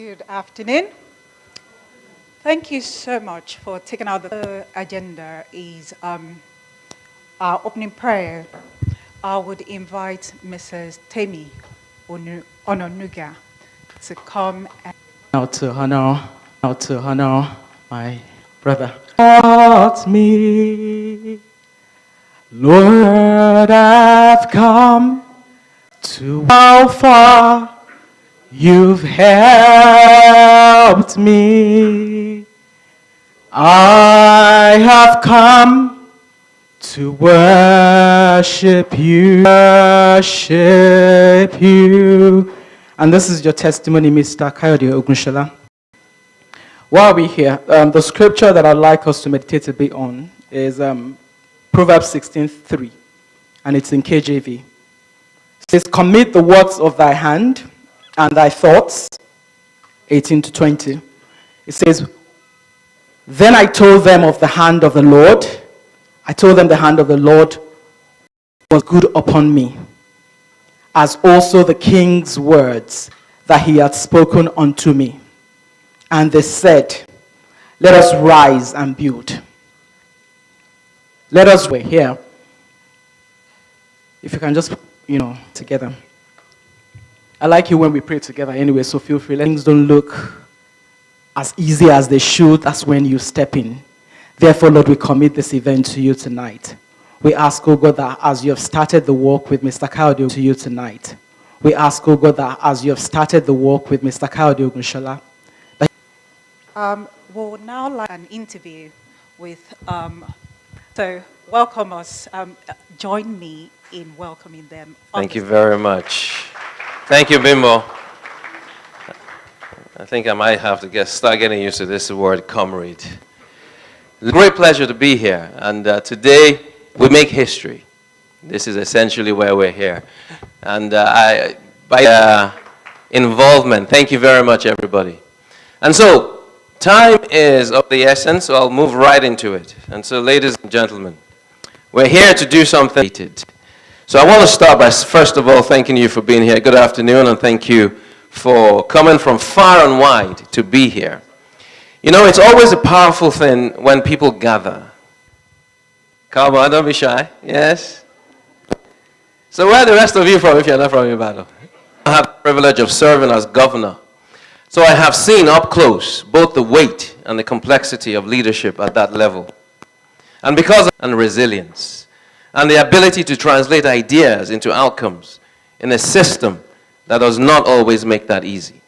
Good afternoon. Thank you so much for taking out the agenda is our opening prayer. I would invite Mrs. Temi Ononuga to come and Now to honor my brother. Taught me, Lord, I've come to how far you've helped me. I have come to worship you. And this is your testimony, Mr. Kayode Ogunsola. While we're here, the scripture that I'd like us to meditate a bit on is Proverbs 16:3, and it's in KJV. It says, commit the works of thy hand and thy thoughts, 18 to 20. It says, then I told them of the hand of the Lord. I told them the hand of the Lord was good upon me, as also the king's words that he had spoken unto me. And they said, let us rise and build. Let us wait here. If you can just, together. I like it when we pray together anyway, so feel free. Things don't look as easy as they should. That's when you step in. Therefore, Lord, we commit this event to you tonight. We ask, oh God, that as you have started the work with Mr. Kayode to you tonight, we ask, oh God, that as you have started the work with Mr. Kayode Ogunsola, we'll now like an interview with, so welcome us, join me in welcoming them. Thank you very much. Thank you, Bimbo. I think I might have to start getting used to this word, comrade. It's a great pleasure to be here, and today we make history. This is essentially why we're here. And by involvement, thank you very much, everybody. And so, time is of the essence, so I'll move right into it. And so, ladies and gentlemen, we're here to do something. So I want to start by, first of all, thanking you for being here. Good afternoon, and thank you for coming from far and wide to be here. You know, it's always a powerful thing when people gather. Come on, don't be shy. Yes? So where are the rest of you from if you're not from Ibadan? I have the privilege of serving as governor. So I have seen up close both the weight and the complexity of leadership at that level. And because of resilience and the ability to translate ideas into outcomes in a system that does not always make that easy.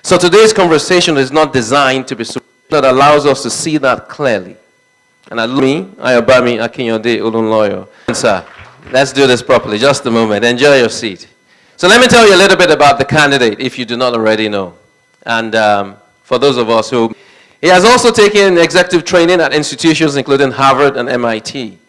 So today's conversation is not designed to be that allows us to see that clearly. And Ayobami Kayode Olunloyo. Sir, let's do this properly. Just a moment. Enjoy your seat. So let me tell you a little bit about the candidate, if you do not already know. And for those of us who... He has also taken executive training at institutions including Harvard and MIT.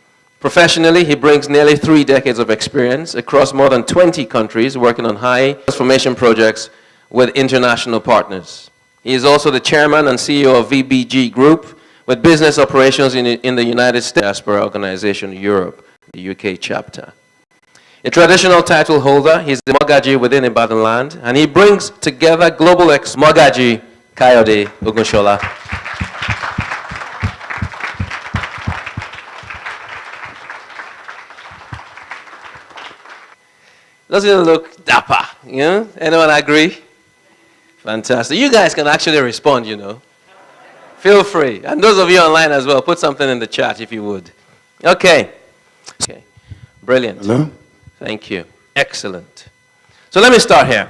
Professionally, he brings nearly 3 decades of experience across more than 20 countries working on high transformation projects with international partners. He is also the chairman and CEO of VBG Group with business operations in the United States Diaspora organization, Europe, the UK chapter. A traditional title holder, he's the Mogaji within Ibadan land, and he brings together global Mogaji Kayode Ogunsola. Doesn't it look dapper? You know? Anyone agree? Fantastic. You guys can actually respond, you know. Feel free. And those of you online as well, put something in the chat if you would. Okay. Okay. Brilliant. Hello? Thank you. Excellent. So let me start here.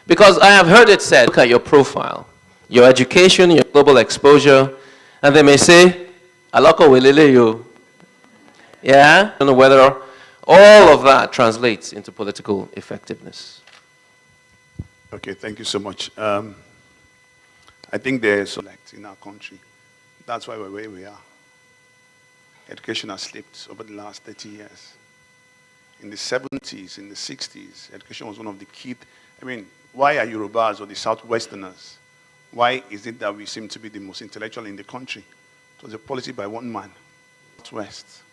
Because I have heard it said, look at your profile, your education, your global exposure, and they may say, Aloko welele you. Yeah? I don't know whether all of that translates into political effectiveness. Okay, thank you so much. I think there's select in our country. That's why we're where we are. Education has slipped over the last 30 years. In the 70s, in the 60s, education was one of the key. Why are Yorubas or the Southwesterners? Why is it that we seem to be the most intellectual in the country? It was a policy by one man, Southwest.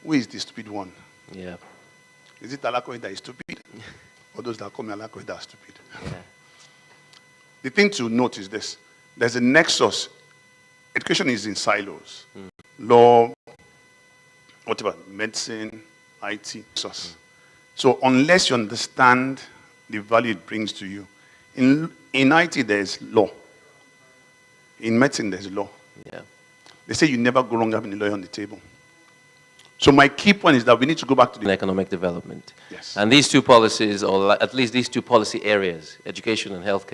Who is the stupid one? Yeah. Is it Alakoe that is stupid? Or those that call me Alakoe that are stupid? Yeah. the thing to note is this. There's a nexus. Education is in silos. Law, whatever, medicine, IT, nexus. So unless you understand the value it brings to you, in IT there's law. In medicine there's law. Yeah. They say you never go wrong having a lawyer on the table. So my key point is that we need to go back to the economic development. Yes. And these two policies, or at least these two policy areas, education and healthcare,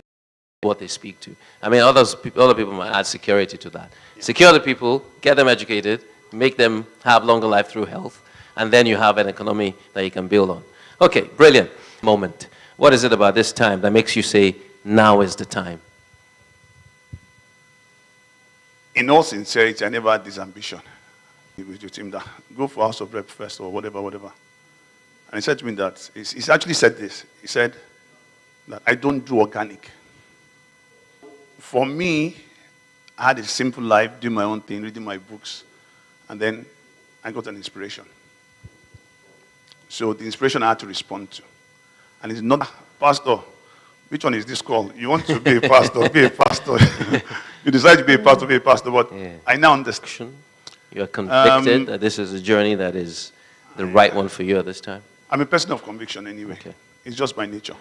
what they speak to. I mean, other people might add security to that. Yeah. Secure the people, get them educated, make them have longer life through health, and then you have an economy that you can build on. Okay, brilliant moment. What is it about this time that makes you say, now is the time? In all sincerity, I never had this ambition. With him that go for House of Rep first or whatever. And he said to me that, he's actually said this. He said that I don't do organic. For me, I had a simple life, doing my own thing, reading my books, and then I got an inspiration. So the inspiration I had to respond to. And it's not, Pastor, which one is this called? You want to be a pastor, be a pastor. You decide to be a pastor, but yeah. I now understand. You are convicted that this is a journey that is the right one for you at this time? I'm a person of conviction anyway. Okay. It's just my nature.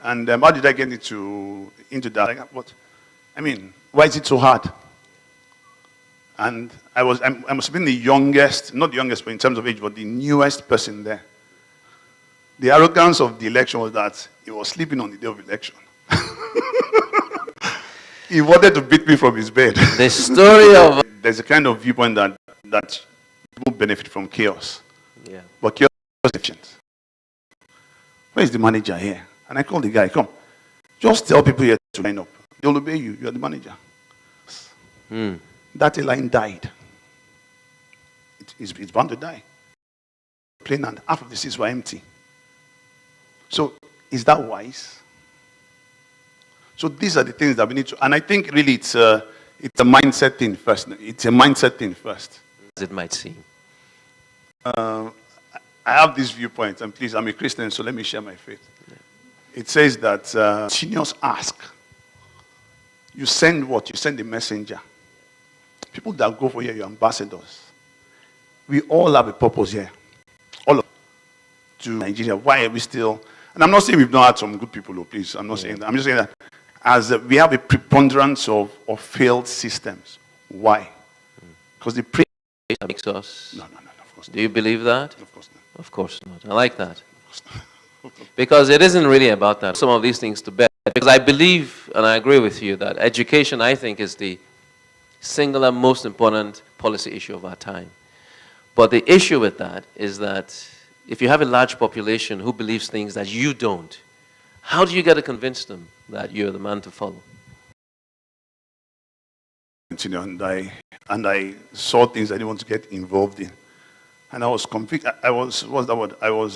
And how did I get into that? Why is it so hard? And I must have been the youngest, not the youngest but in terms of age, but the newest person there. The arrogance of the election was that he was sleeping on the day of election. He wanted to beat me from his bed. The story of... There's a kind of viewpoint that people benefit from chaos. Yeah. But chaos is efficient. Where is the manager here? And I called the guy, come. Just tell people here to line up. They'll obey you. You're the manager. That line died. It's bound to die. Plain and half of the seats were empty. So, is that wise? So these are the things that we need to, and I think really it's a mindset thing first. It's a mindset thing first. As it might seem. I have this viewpoint, and please, I'm a Christian, so let me share my faith. Yeah. It says that seniors ask. You send what? You send the messenger. People that go for here, your ambassadors. We all have a purpose here. All of to Nigeria. Why are we still? And I'm not saying we've not had some good people, please. I'm not saying that. I'm just saying that as we have a preponderance of failed systems. Why? Because the that makes us. No, of course not. Do you believe that? Of course not. Of course not. I like that. Because it isn't really about that. Some of these things to bear. Because I believe, and I agree with you, that education, I think, is the singular most important policy issue of our time. But the issue with that is that if you have a large population who believes things that you don't, how do you get to convince them that you're the man to follow? And I saw things I didn't want to get involved in. And I was convicted. I was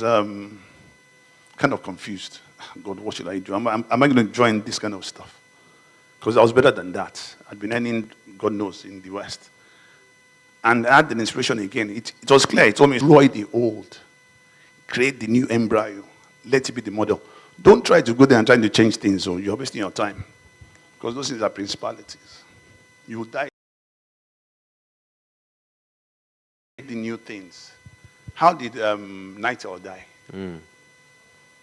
kind of confused. God, what should I do? Am I going to join this kind of stuff? Because I was better than that. I'd been earning, God knows, in the West. And I had an inspiration again. It was clear. It told me, destroy the old. Create the new embryo. Let it be the model. Don't try to go there and try to change things, or you're wasting your time. Because those things are principalities. You will die. The new things. How did Nightingale die?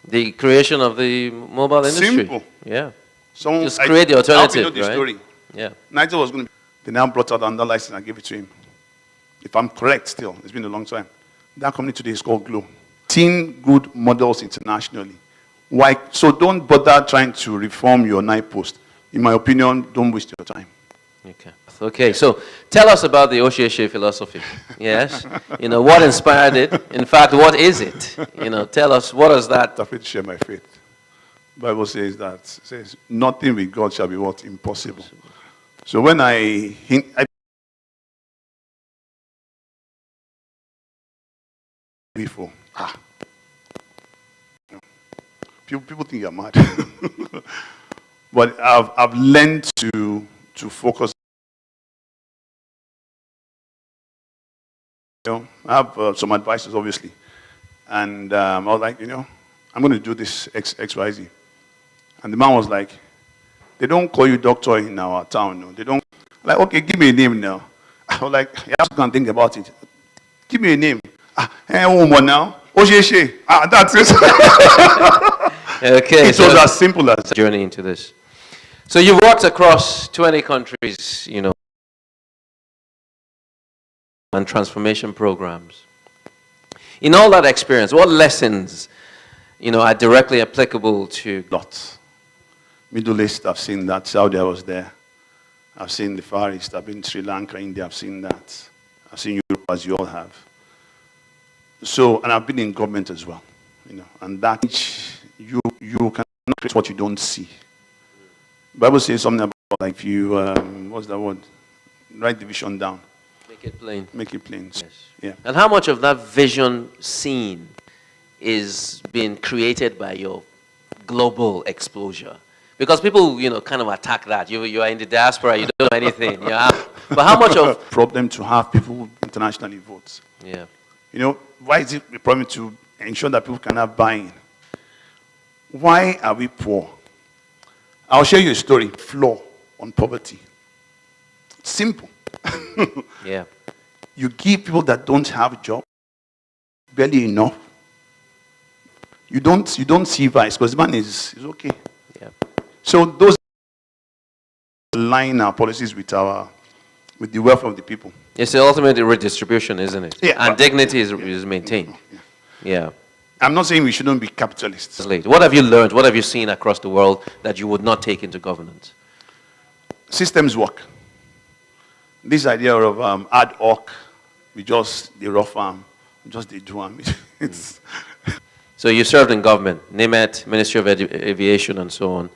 The creation of the mobile industry. Simple. Yeah. Just create the alternative, know the right? Story. Yeah. Nightingale was going to. They now brought out another license and gave it to him. If I'm correct, still, it's been a long time. That company today is called Glow. 10 good models internationally. Why? So don't bother trying to reform your night post. In my opinion, don't waste your time. Okay, so tell us about the Oshieshe philosophy. Yes? What inspired it? In fact, what is it? Tell us, what is that? I'm afraid to share my faith. The Bible says, nothing with God shall be what? Impossible. So when I before, people think you're mad. But I've learned to focus. I have some advices, obviously. And I was like, I'm going to do this X, Y, Z. And the man was like, They don't call you doctor in our town. No. They don't, like, okay, give me a name now. I was like, you have to think about it. Give me a name. Woman now. Osheshe. That's it. Okay. It was as simple as journey into this. So you worked across 20 countries, you know, and transformation programs. In all that experience, what lessons, you know, are directly applicable to lots. Middle East, I've seen that. Saudi, I was there. I've seen the Far East. I've been to Sri Lanka, India. I've seen that. I've seen Europe, as you all have. So, and I've been in government as well, you know. And that you cannot create what you don't see. The Bible says something about, like, if you what's that word? Write the vision down. make it plain? Make it plain. Yes. Yeah. And how much of that vision seen is being created by your global exposure? Because people, you know, kind of attack that. You are in the diaspora, you don't know anything. Yeah. But how much of problem to have people internationally vote? Yeah. You know, why is it a problem to ensure that people can have buy-in? Why are we poor? I'll share you a story. Flaw on poverty. Simple. Yeah. You give people that don't have a job barely enough. You don't see vice because the man is okay. Yeah. So those align our policies with the welfare of the people. It's the ultimate redistribution, isn't it? Yeah. And dignity is maintained. Yeah. I'm not saying we shouldn't be capitalists. What have you learned? What have you seen across the world that you would not take into governance? Systems work. This idea of ad hoc, we just the rough arm, just the do arm. It's So you served in government, NIMET, Ministry of Aviation, and so on.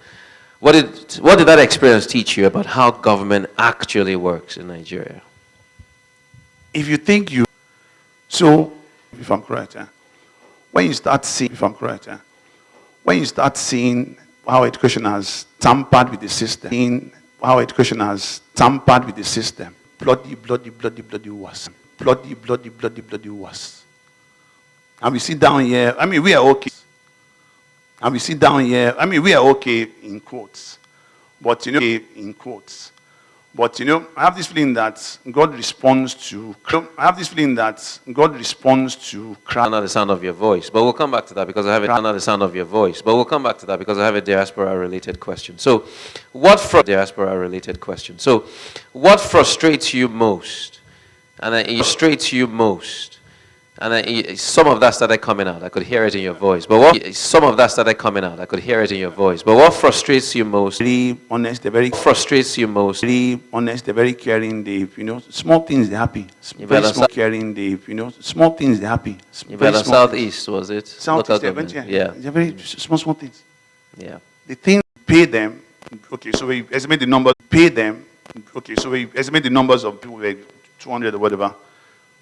What did that experience teach you about how government actually works in Nigeria? if you think you, so if I'm correct, when you start seeing, if I'm correct, when you start seeing how education has tampered with the system, how education has tampered with the system, bloody worse. Bloody worse. And we sit down here, I mean, we are okay. And we sit down here, I mean, we are okay in quotes. But, you know, in quotes. But, you know, I have this feeling that God responds to, Another sound of your voice, but we'll come back to that because I have another sound of your voice. But we'll come back to that because I have a diaspora-related question. So, what diaspora-related question? So, what frustrates you most? And it frustrates you most. And some of that started coming out. I could hear it in your voice. But some of that started coming out. I could hear it in your voice. But what frustrates you most? Very honest, they're very frustrates you most. Very honest, they're very caring. They, you know, small things they're happy. Very small caring. They, you know, small things they're happy. Southeast was it? Southeast, yeah. They're very small things. Yeah. The thing pay them. Okay, so we estimate the number. Pay them. Okay, so we estimate the numbers of people like 200 or whatever.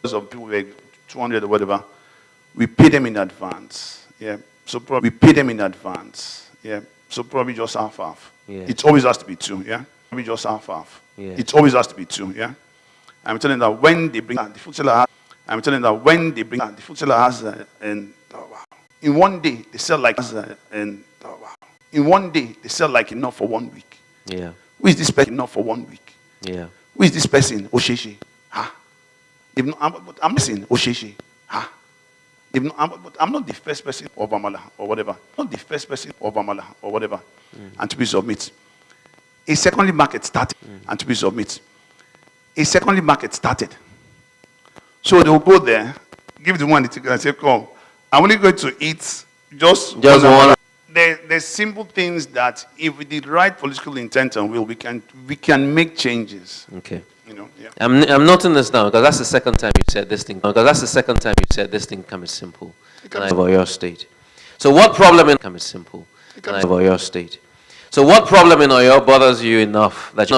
Of people like 200 or whatever, we pay them in advance. Yeah. So probably we pay them in advance. Yeah. So probably just half. Yeah. It always has to be two. Yeah. Probably just half. Yeah. It always has to be two. Yeah. I'm telling them that when they bring the food seller has, I'm telling them that when they bring the food seller has, and oh, wow. In one day they sell like and oh, wow. In one day they sell like enough for 1 week. Yeah. Who is this person enough for 1 week? Yeah. Who is this person? Osheshe. Ha. I'm missing Osheshe. Ha. I'm not the first person of Amala or whatever. Not the first person of Amala or whatever. And to be submit. A secondary market started and to be submit. A secondary market started. So they'll go there, give the one the ticket and say, come, I'm only going to eat just one. There's simple things that if with the right political intent and will, we can make changes. Okay. You know, yeah. I'm noting this down because that's the second time you said this thing. Because that's the second time you said this thing comes simple. About your state. So what problem in come is simple? About your state. So what problem in Oyo bothers you enough that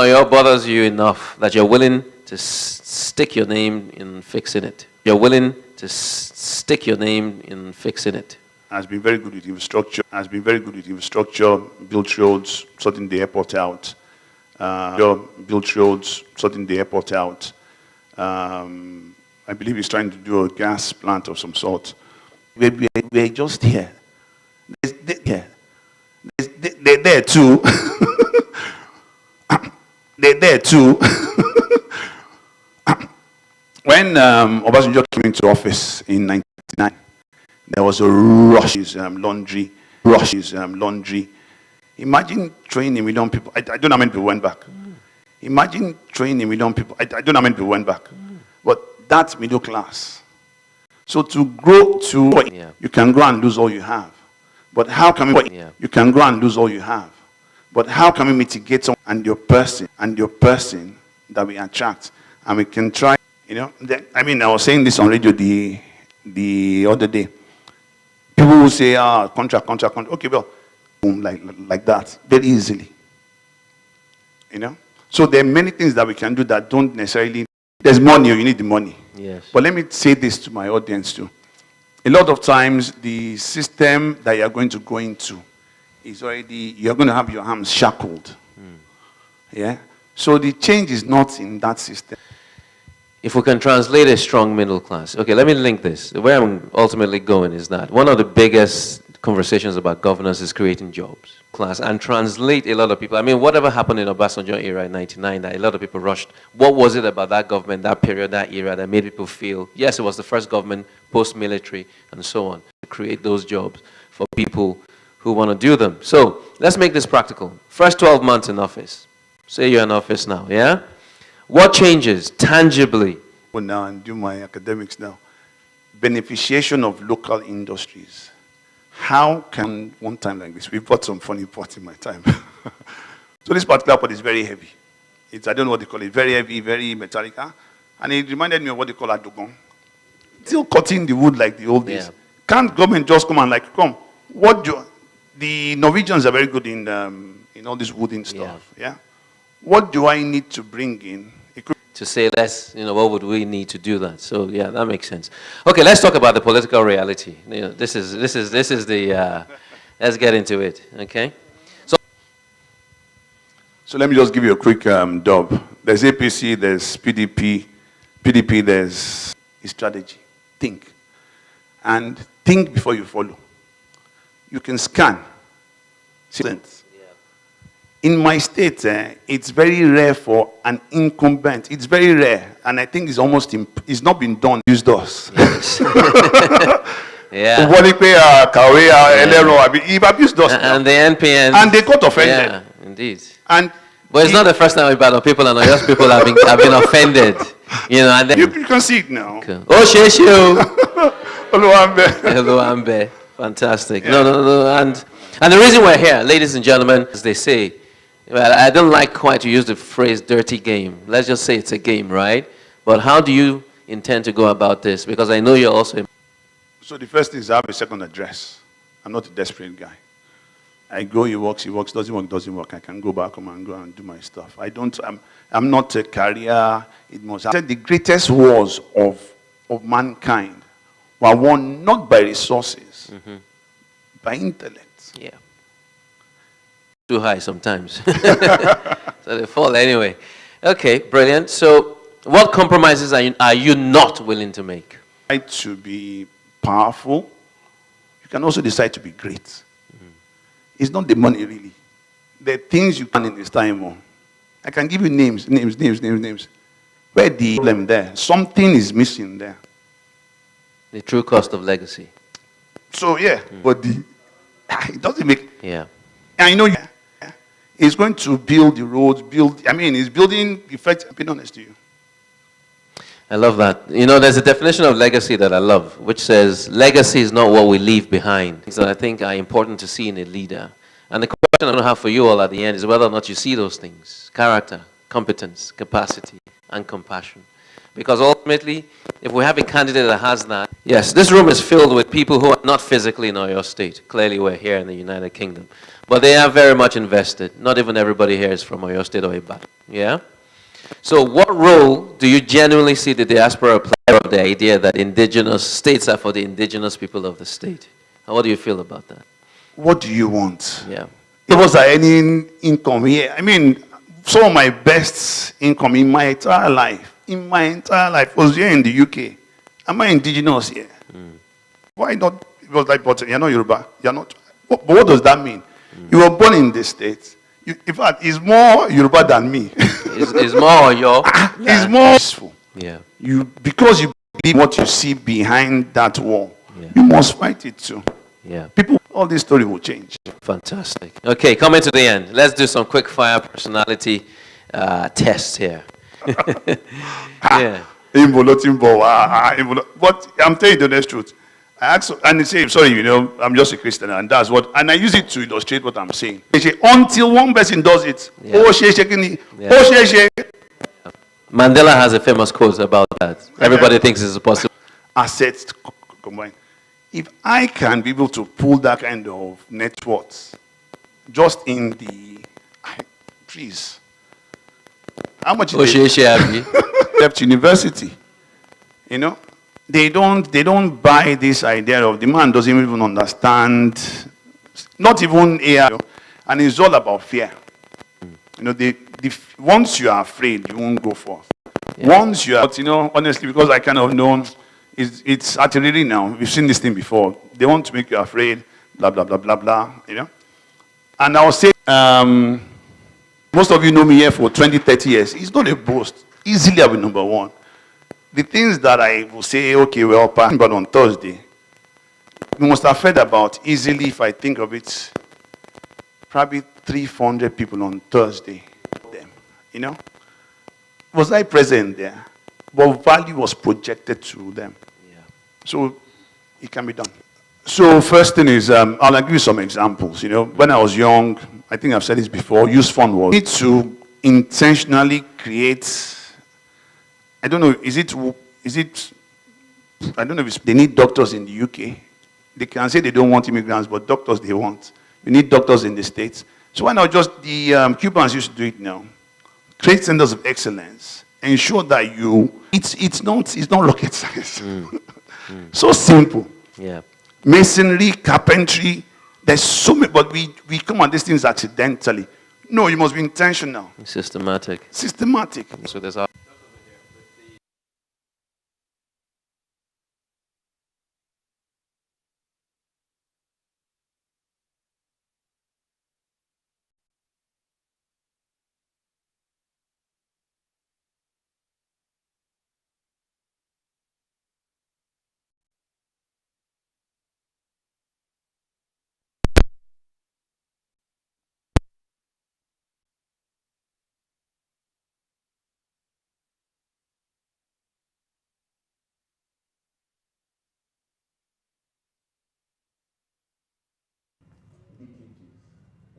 you're willing to stick your name in fixing it? You're willing to stick your name in fixing it. Has been very good with infrastructure. Built roads, sorting the airport out. Built roads, sorting the airport out. I believe he's trying to do a gas plant of some sort. We're just here. They're there too. they're there too. When Obasanjo came into office in 1999, there was a rush laundry. Imagine training a million people. I don't know how many people went back. Imagine training a million people. I don't know how many people went back. But that's middle class. So to grow to, you can grow and lose all you have. But how can we, you can grow and lose all you have. But how can we mitigate some, and your person that we attract, and we can try, you know, I mean, I was saying this on radio the other day. People will say, contract. Okay, well, boom, like that, very easily. You know? So there are many things that we can do that don't necessarily, there's money, you need the money. Yes. But let me say this to my audience too. A lot of times, the system that you're going to go into is already, you're going to have your arms shackled. Yeah? So the change is not in that system. If we can translate a strong middle class. Okay, let me link this. Where I'm ultimately going is that one of the biggest conversations about governance is creating jobs, class, and translate a lot of people. I mean, whatever happened in Obasanjo era in 99 that a lot of people rushed, what was it about that government, that period, that era that made people feel, yes, it was the first government, post-military, and so on, to create those jobs for people who want to do them. So let's make this practical. First 12 months in office. Say you're in office now, yeah? What changes tangibly? Well, now and do my academics now. Beneficiation of local industries. How can, one time like this, we bought some funny pot in my time. So this particular pot is very heavy. It's, I don't know what they call it, very heavy, very metallic. And it reminded me of what they call adogon. Still cutting the wood like the old days. Can't government just come and like, come, what do, the Norwegians are very good in all this wooden stuff, yeah? What do I need to bring in? To say less, you know, what would we need to do that? So yeah, that makes sense. Okay, let's talk about the political reality. You know, this is the, let's get into it, okay? So let me just give you a quick dub. There's APC, there's PDP, there's a strategy. Think. And think before you follow. You can scan. In my state, it's very rare for an incumbent. It's very rare, and I think it's almost it's not been done. Used us. Yes. Yeah. You've abused us. And the NPN. And they got offended. Yeah, indeed. And but it's not the first time we've had people, and just people have been offended. You know, and then you can see it now. Cool. Oh, Sheshu. Hello, Ambe. Hello, Ambe. Fantastic. Yeah. No. And the reason we're here, ladies and gentlemen, as they say, well, I don't like quite to use the phrase dirty game. Let's just say it's a game, right? But how do you intend to go about this? Because I know you're also... So the first thing is I have a second address. I'm not a desperate guy. I go, he works, doesn't work. I can go back home and go and do my stuff. I'm not a career. It must. I said the greatest wars of mankind were won not by resources, by intellect. Yeah. Too high sometimes. So they fall anyway. Okay, brilliant. So what compromises are you not willing to make? Try to be powerful. You can also decide to be great. It's not the money really. The things you can in this time on. I can give you names. Where the problem there? Something is missing there. The true cost of legacy. So yeah, but it doesn't make... Yeah. I know he's going to build the roads, he's building effects, I'm being honest to you. I love that. You know, there's a definition of legacy that I love, which says, legacy is not what we leave behind. Things that I think are important to see in a leader. And the question I don't have for you all at the end is whether or not you see those things. Character, competence, capacity, and compassion. Because ultimately, if we have a candidate that has that, yes, this room is filled with people who are not physically in Oyo State. Clearly, we're here in the United Kingdom. But they are very much invested. Not even everybody here is from Oyo State or Ibadan. Yeah? So what role do you genuinely see the diaspora play of the idea that indigenous states are for the indigenous people of the state? And what do you feel about that? What do you want? Yeah. If was there any income here? I mean, some of my best income in my entire life was here in the UK. Am I indigenous here? Why not? It was like, but you're not Yoruba. You're not. But what does that mean? You were born in this state. In fact, he's more Yoruba than me. It's more your. He's more peaceful. Yeah. Because you believe what you see behind that wall, Yeah. you must fight it too. Yeah. People, all this story will change. Fantastic. Okay, coming to the end. Let's do some quick fire personality tests here. Yeah. But I'm telling you the honest truth. I ask, and they say, sorry, I'm just a Christian, and that's what, and I use it to illustrate what I'm saying. They say, until one person does it, Yeah. Mandela has a famous quote about that. Everybody thinks it's possible. Assets combined. If I can be able to pull that kind of net worth, just in the, please, how much is it? Left university, they don't buy this idea of the man doesn't even understand, not even AI, and it's all about fear. Once you are afraid, you won't go forth. Yeah. Once you are, honestly, because I kind of know, it's artillery now. We've seen this thing before. They want to make you afraid, blah, blah, blah, blah, blah, And I'll say, most of you know me here for 20, 30 years. It's not a boast. Easily I'll be number one. The things that I will say, okay, well, but on Thursday, you must have heard about easily, if I think of it, probably 300 people on Thursday. Was I present there? But value was projected to them. Yeah. So it can be done. So first thing is, I'll give you some examples. When I was young, I think I've said this before, use fund was need to intentionally create, I don't know, I don't know if they need doctors in the UK. They can say they don't want immigrants, but doctors they want. We need doctors in the States. So why not the Cubans used to do it now. Create centers of excellence. Ensure that it's not rocket science. So simple. Yeah. Masonry, carpentry, there's so many, but we come at these things accidentally. No, you must be intentional. Systematic. So there's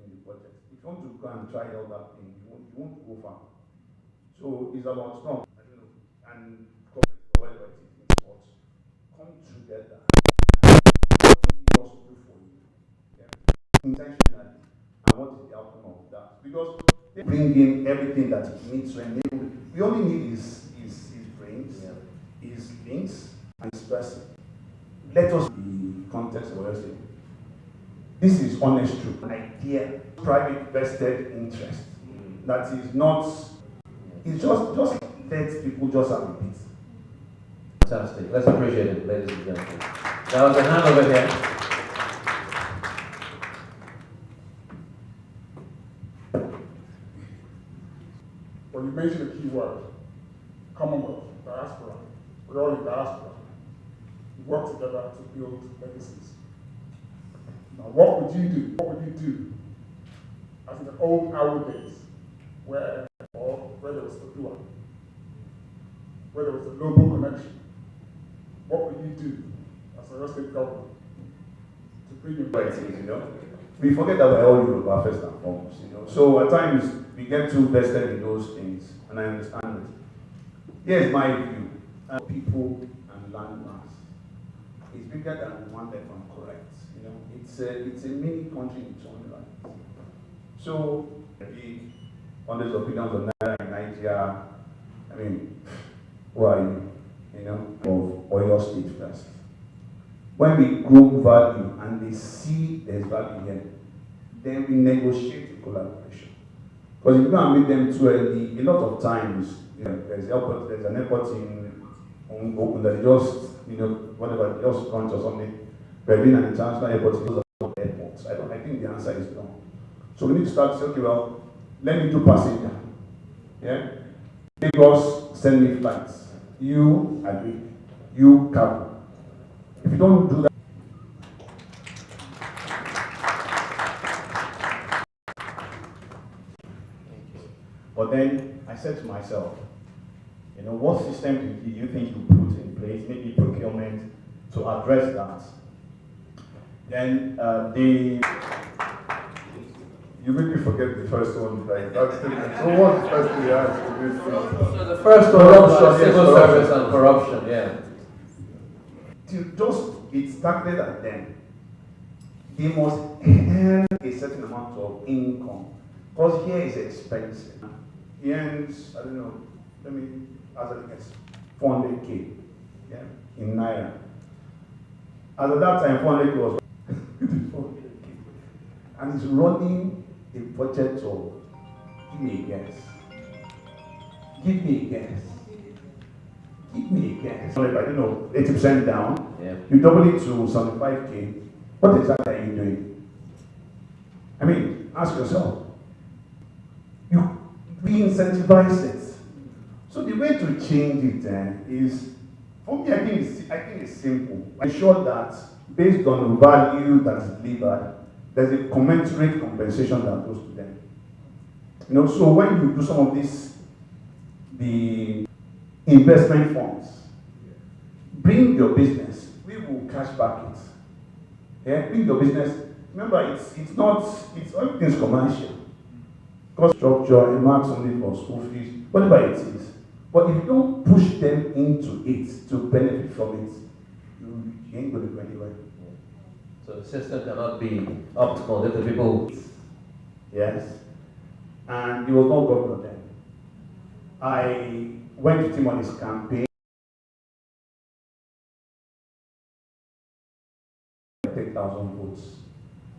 in the project. If you want to go and try all that thing, you won't go far. So it's about strong, I don't know, and whatever it is, but come together. What do you also do for you? Yeah. Intentionally. And what is the outcome of that? Because they bring in everything that it needs to enable. We only need his brains, his links, and his person. Let us the context of what you're saying. This is honest truth. An idea, private vested interest. That is not, it's just let people just have a bit. Fantastic. Let's appreciate it, ladies and gentlemen. There was a hand over here. When you mention a key word, Commonwealth, diaspora, we're all in diaspora. We work together to build legacies. Now, what would you do? What would you do as in the old Awo days, where there was the Dua, where there was a global connection? What would you do as a real estate government to bring in We forget that we're all Yoruba first and foremost, So at times we get too vested in those things, and I understand it. Here's my view: people and land mass is bigger than one that I'm correct. It's a mini country in its own right. So big hundreds of billions of naira in Nigeria. I mean, who are you? Of oil state first. When we grow value and they see there's value here, then we negotiate a collaboration. Because if you go and meet them too early, a lot of times, there's an airport in Ogun that just, whatever, just launch or something. Berlin and international airport is airports. I think the answer is no. So we need to start to say, okay, well, let me do passenger. Yeah? Lagos, send me flights. You agree. You cargo. If you don't do that, but then I said to myself, you know, what system do you think you put in place, maybe procurement, to address that? Then you make me forget the first one. Like, that's the, so what's the first thing you asked to this? So the first one was civil service and corruption, yeah. It's targeted at them. They must earn a certain amount of income. Because here is expensive. He earns, I don't know, let me ask a guess, 400K, yeah, in Naira. As at that time, 400K was 400K. And he's running a budget of, give me a guess. Give me a guess. Give me a guess. I don't know, 80% down. Yeah. You double it to 75K. What exactly are you doing? I mean, ask yourself. You re-incentivize it. So the way to change it is, for me, I think it's simple. Ensure that based on the value that is delivered, there's a commensurate compensation that goes to them. You know, so when you do some of this, the investment funds, bring your business. We will cash back it. Yeah, bring your business. Remember, it's everything's commercial. Cost structure, it marks only for school fees, whatever it is. But if you don't push them into it to benefit from it, you ain't going to go anywhere. So the system cannot be optimal if the people... Yes. And it was not governor then. I went with him on his campaign. 10,000 votes.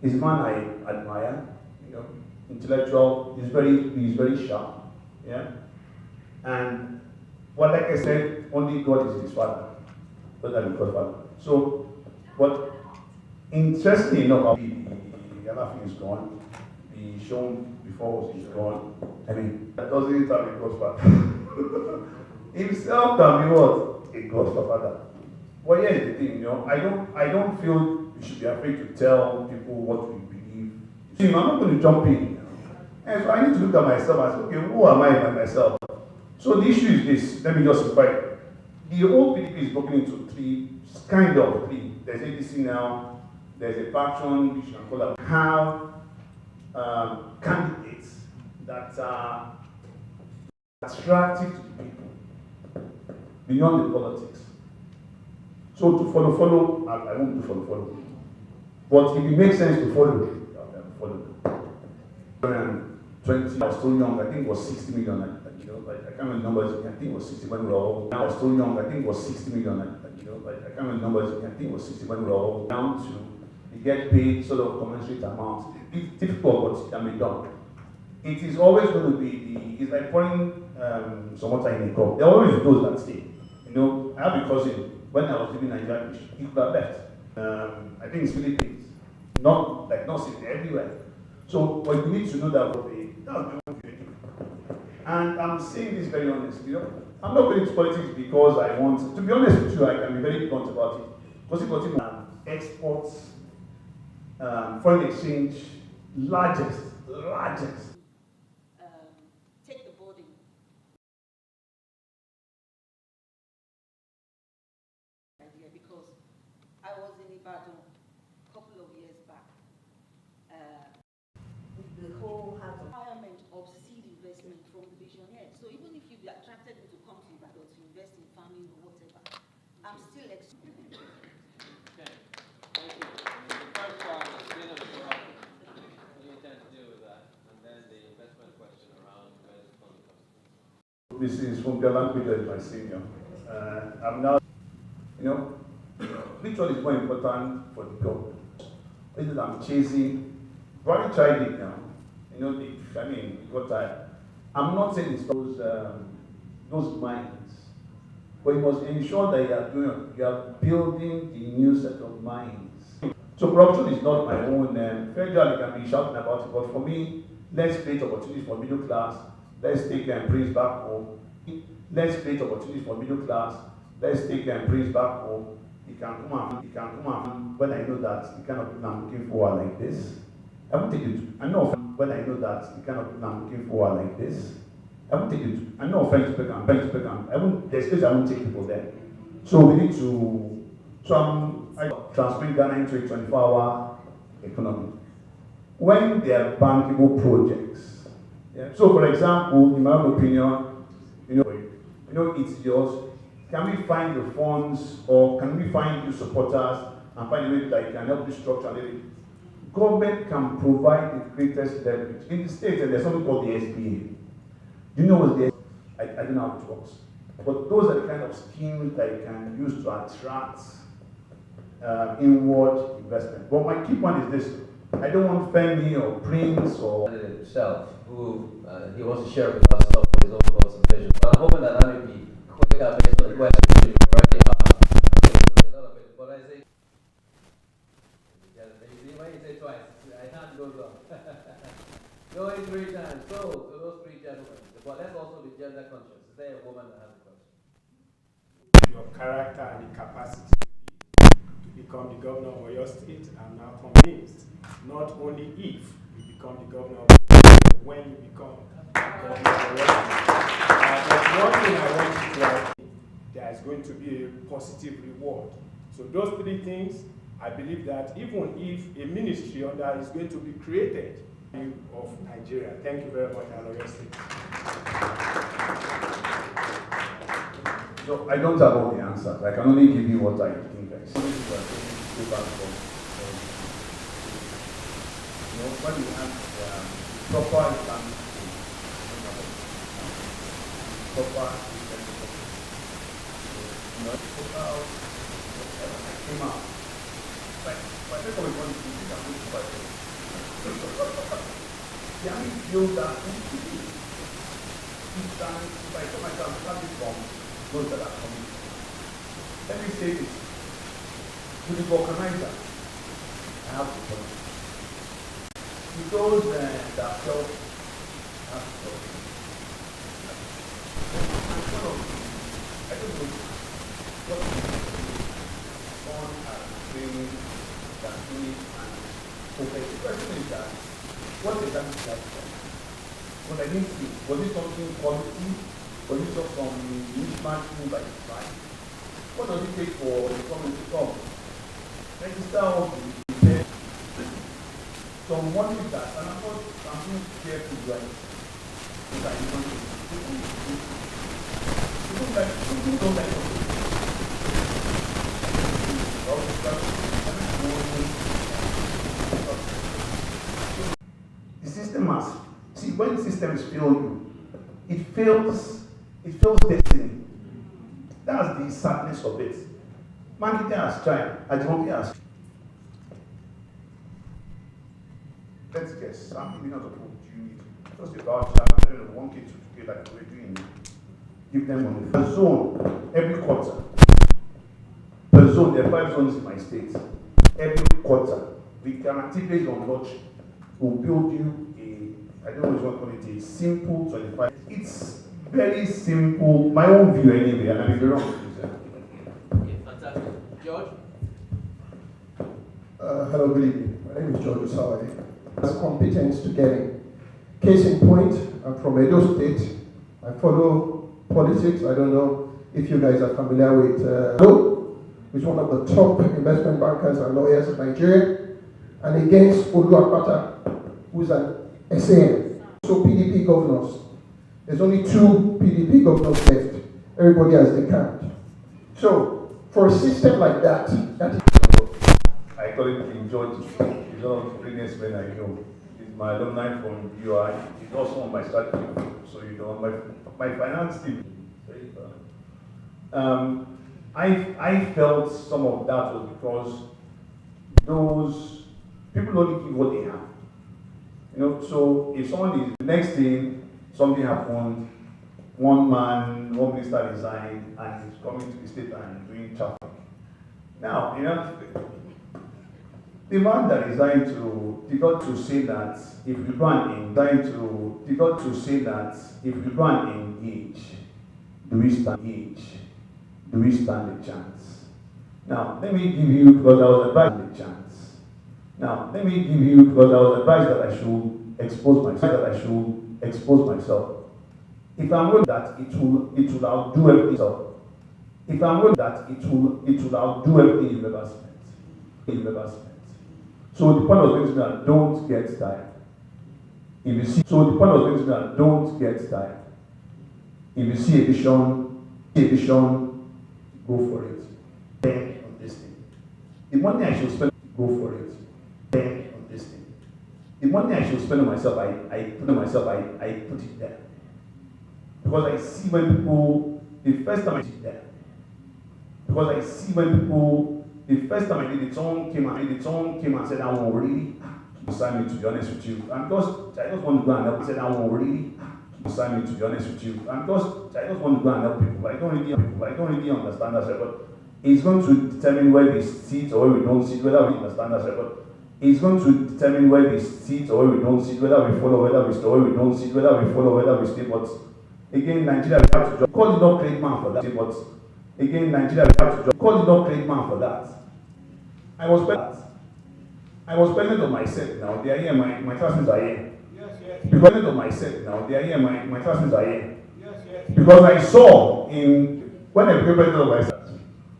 He's a man I admire, you know, intellectual, he's very sharp. Yeah. And what, like I said, only God is his father, other than Godfather. So, but interestingly enough, the other thing is gone. The shown before is gone. I mean, that doesn't have a Godfather. Himself can be what? A Godfather. Well, here's the thing, you know, I don't feel you should be afraid to tell people what we believe. See, I'm not going to jump in. And so I need to look at myself and say, okay, who am I by myself? So the issue is this, let me just simplify. The whole PDP is broken into three. There's ADC now, there's a faction, which you can call it, have candidates that are attractive to the people, beyond the politics. So to follow, I won't do follow. But if it makes sense to follow, follow. 20, I was still young, I think it was 60 million, I can't remember numbers, I think it was 60 when we were all, I was still young, I think it was 60 million, I can't remember numbers, I think it was 60 when we were all down to, you get paid sort of commensurate amount. It's difficult, but it can be done. It is always going to be it's like pouring some water in a cup. There are always those that stay. You know, I have a cousin, when I was living in Nigeria, he could have left. I think it's Philippines. Not sitting everywhere. So, but you need to know that and I'm saying this very honestly, you know. I'm not going into politics because I want to be honest with you, I can be very blunt about it. Because exports, foreign exchange, largest. Take the boarding. Idea because I was in Ibadan a couple of years back. With the whole requirement of seed investment from the visionary. So even if you attracted me to come to Ibadan to invest in farming or whatever, I'm still Okay. Thank you. The first one is what do you intend to do with that? And then the investment question around where the fund comes from. This is from Galanquida, my senior. I'm now, you know, which one is more important for the government? Is it I'm chasing? I've already tried it now. You know, it got tired. I'm not saying it's those mines, but you must ensure that you are building the new set of mines. So corruption is not my own. Federally can be shouting about it, but for me, let's create opportunities for middle class. Let's take and praise back home. Let's create opportunities for middle class. Let's take and praise back home. He can come and when I know that the kind of people I'm looking for are like this. I won't take it. I know when I know that the kind of people I'm looking for are like this. I won't take it. I know offense to Peckham. There's place I won't take people there. So we need to. I transform Ghana into a 24-hour economy. When they are bankable projects. Yeah. So, for example, in my own opinion, it's yours. Can we find the funds, or can we find the supporters and find a way that can help this structure? Government can provide the greatest leverage. In the States, there's something called the SBA. Do you know what the SBA? I don't know how it works. But those are the kind of schemes that you can use to attract inward investment. But my key point is this: I don't want Femi or Prince or himself, who he wants to share with us some of his own thoughts and visions. But I'm hoping that I may be quicker based on the questions you already asked. Okay, so a lot of it. But I say, when you say twice, I can't go wrong. Going 3 times. So, to those 3 gentlemen. But let's also be gender conscious. Is there a woman that has a question? Your character and the capacity to become the governor of your state, I'm now convinced, not only if you become the governor of your state, when you become governor of your state. There's one thing I want you to add, there is going to be a positive reward. So those 3 things, I believe that even if a ministry under is going to be created of Nigeria. Thank you very much, Aloysius. So I don't have all the answers. I can only give you what I think I see. When you have proper Islamic proper I came out. But I think we want to think about it. The army feel that if I tell myself starting from those that are coming. Let me say this. To the organizer, I have to tell you. To those that felt I have to tell you. I don't know what on training that we and okay. The question is that what exactly is that from? What I need to do, was it something quality? Was it just some mismatching by design? What does it take for the government to come? Register all the some one with that, and of course, I'm being careful right. People don't like the system has, see, when systems fail you, it fails destiny. That's the sadness of it. Marketing has tried, Ajimobi has. Let's guess, how many millions of people do you need? Just about 1K to 2K like we're doing. Give them money. Per zone, every quarter. Per zone, there are 5 zones in my state. Every quarter, we guarantee based on lottery, we'll build you I don't know what you want to call it, a simple 25. It's very simple, my own view anyway, and I may be wrong. Okay, fantastic. George? Hello, good evening. My name is George Osawade. Has competence to get it. Case in point, I'm from Edo State. I follow politics. I don't know if you guys are familiar with who's one of the top investment bankers and lawyers in Nigeria, and against Oluwapata, who's an SAN. So PDP governors. There's only 2 PDP governors left. Everybody has decamped. So for a system like that is I call it King George. He's one of the brilliant men I know. He's my alumni from UI. He's also on my strategy. So my finance team. I felt some of that was because those people only give what they have. So if someone is the next day, something happened, one minister resigned, and he's coming to the state and doing traffic. Now, The man that is trying to, they got to say that if we go and engage, they got to say that if we go and engage, do we stand a chance? Now, let me give you, because I was advised a chance. Now, let me give you, because I was advised that I should expose myself. If I'm going that it will outdo everything. So, if I'm going that it will outdo everything you've ever spent. So the point of this that don't get tired. If you see, so the point of this that don't get tired. If you see a vision, go for it. Spend on this thing. The money I should spend, go for it. Spend on this thing. The money I should spend on myself, I put it there. Because I see when people, the first time I did it there. Because I see when people, the first time I did it, someone came and said, I won't really sign me, to be honest with you. I just want to go and help. I said, I won't really sign me, to be honest with you. I just want to go and help people. But I don't really understand that, but it's going to determine where we sit or where we don't sit, whether we understand that, but it's going to determine where we sit or where we don't sit, whether we follow, whether we stay, where we don't sit, whether we follow, whether we stay. But again, Nigeria, we have to just call it not great man for that. But again, Nigeria, we have to just call it not great man for that. I was pregnant of myself now. They are here, my classmates are here. Because of myself now, they are here, my classmates are here. Because I saw when I became president of myself,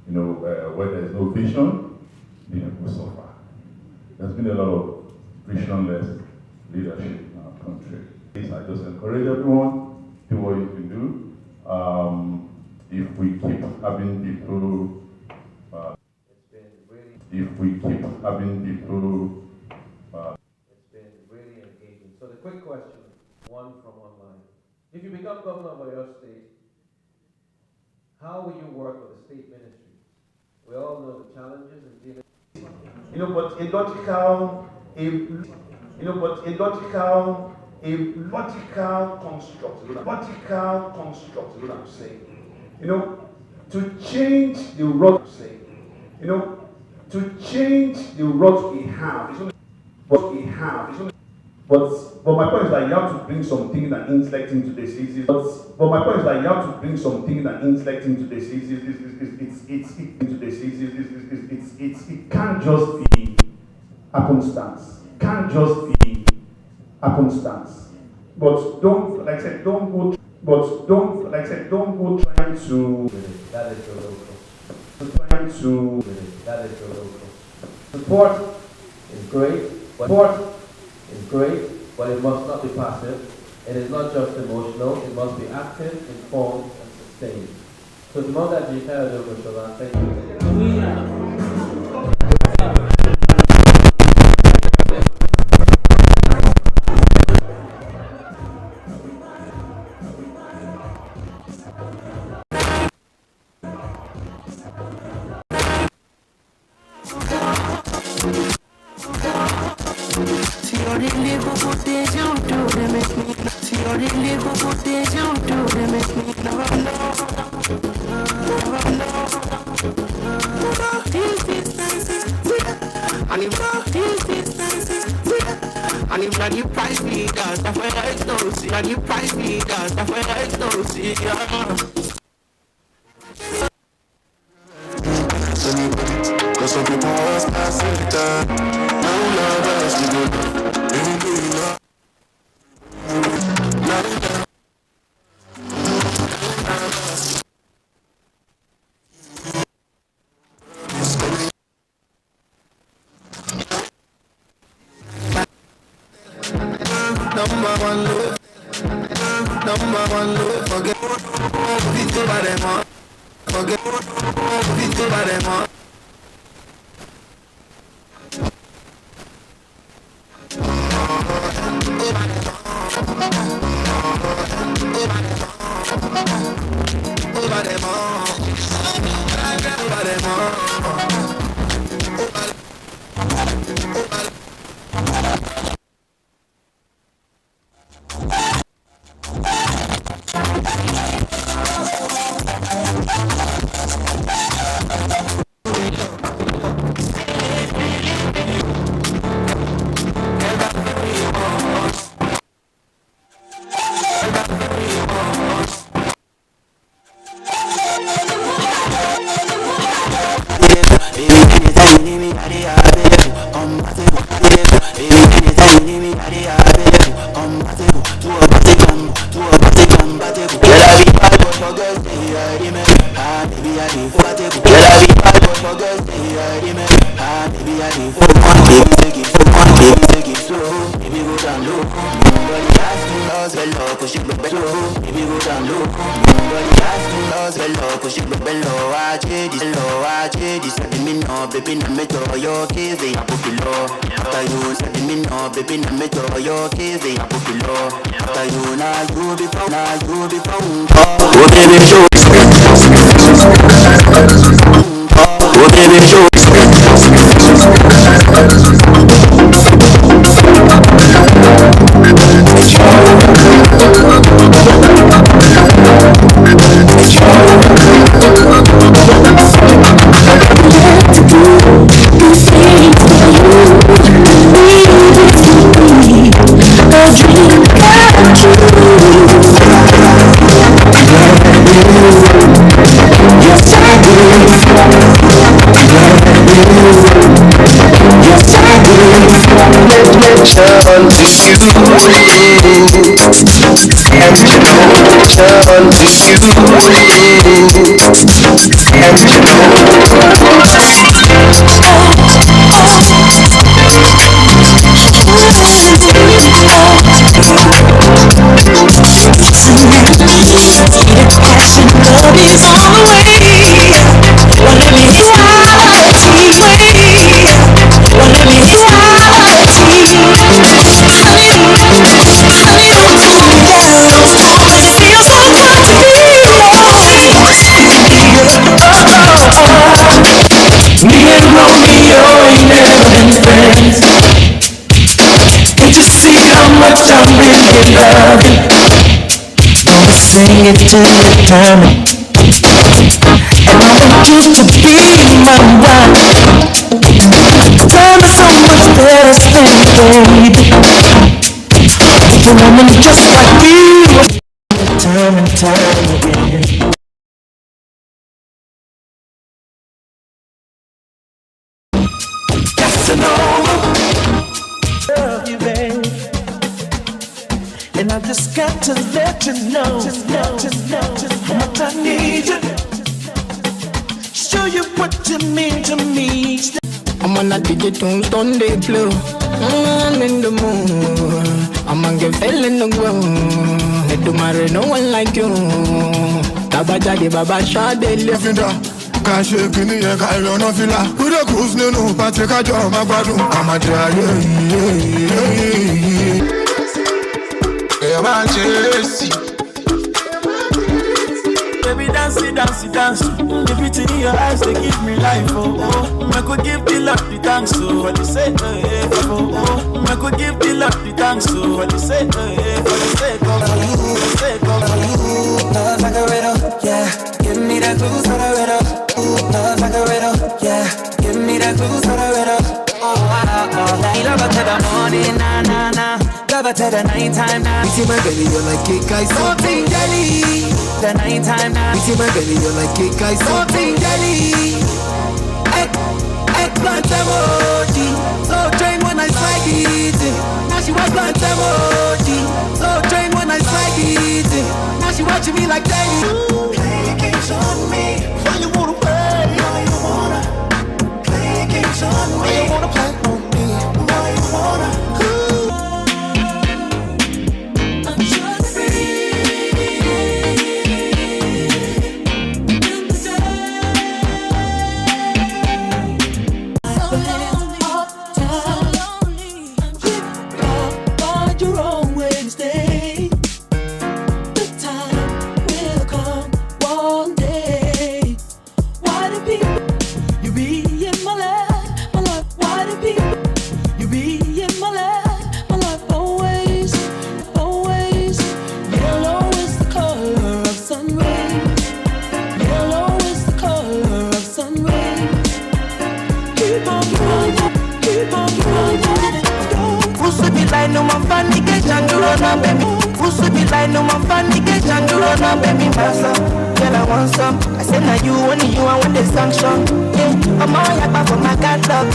when there's no vision, people suffer. There's been a lot of visionless leadership in our country. I just encourage everyone, do what you can do. If we keep having people, it's been really engaging. So the quick question, one from online. If you become governor of your state, how will you work with the state ministry? We all know the challenges in dealing. But a logical construct is what I'm saying. To change the road, to change the road we have, but my point is that you have to bring something that intellect into this. But my point is that you have to bring something that intellect into this. It can't just be happenstance. But don't go trying to. That is your local. Trying to. That is your local. Support is great, but it must not be passive. It is not just emotional, it must be active, informed, and sustained. So to Mogaji, Kayode, Ogunsola, thank you. And if not you price me, that's why I don't see. And you price me, that's why I don't see. Cause some people was passing the time. No love else to do. Ain't doing love. Number one love, forget people by them all. Forget people by them all. Baby, na me to your kiss, they are below. After you said me no, baby, na me to your kiss, they are below. After you be found, oh baby, show. Oh baby, show. Sing it to the time, and I want you to be my wife. Time is so much better spent, baby, with a woman just like you. Time and time again. Love you, babe. And I just got to let you know, how much I need you. Show you what you mean to me. I'm on a digital Sunday blue. I'm in the mood. I'm gonna get fell in the ground. Let do marry no one like you. Baba Jadi, Baba Shade, living down. Can't shake in the air, I don't know feel like. Who the cruise, no, Patrick, I draw my bottom. I'm a dry, man, Chelsea. Baby, dance. The beauty in your eyes, they give me life, oh. I could give the Lord the thanks, oh. For the sake, oh. I could give the Lord the thanks, oh. For the sake, for the sake of you. Love like a riddle, yeah. Give me the clues for the riddle. Love like a riddle, yeah. Give me the clues for the riddle. Love her to the morning, nah. Love her to the nighttime, nah. You see my belly, you're like cake, I something jelly. The nighttime, nah. You see my belly, you're like cake, I something jelly. Eggplant emoji. So trained when I slide it. Now she was plant emoji. So trained when I slide it. Now she watching me like daddy. Play games on me. Why you wanna play? Why you wanna play games on me? Why you wanna play on me? Why you wanna?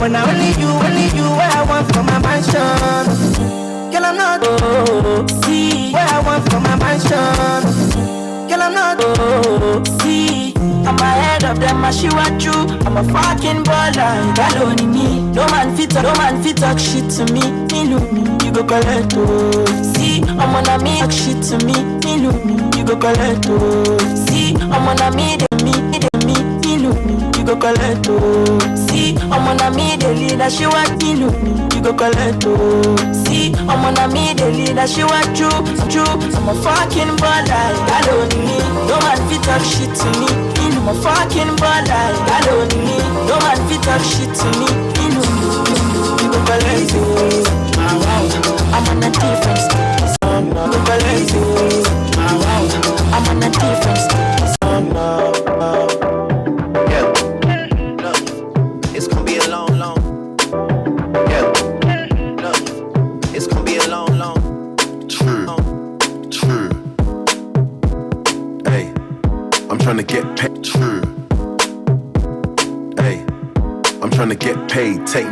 When I only you, where I want for my mansion. Girl, I'm not see where I want for my mansion. of them a she want you. I'm a fucking baller, got only me. No man fit talk shit to me. Me look me, you go collect oh. See, I'm on a me talk shit to me. Me look me, you go collect oh. See, I'm on a me look me, you go collect oh. See, I'm on a me the leader, she want me look me, you go collect oh. See, I'm on a me the leader, she want you. I'm a fucking baller, got only me. No man fit talk shit to me. I'm a fucking baller, got only me. No man fit talk shit to me. You go collect oh. I'm on a different stage. You go collect oh. I'm on a different stage. It's gonna be a long, it's gonna be a long. True. Hey, I'm trying to get paid. True. Hey, I'm trying to get paid. Hey,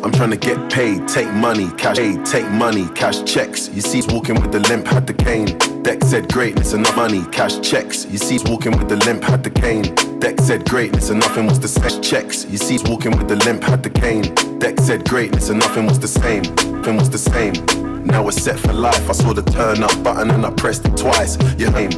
I'm trying to get paid. Take money, cash. Hey, take money, cash checks. You see, he's walking with the limp, had the cane. Deck said greatness and not money, cash checks. You see, he's walking with the limp, had the cane. Deck said greatness and nothing was the same. Checks. You see, he's walking with the limp, had the cane. Deck said greatness and nothing was the same. Nothing was the same. Now we're set for life. I saw the turn up button and I pressed it twice. Your name.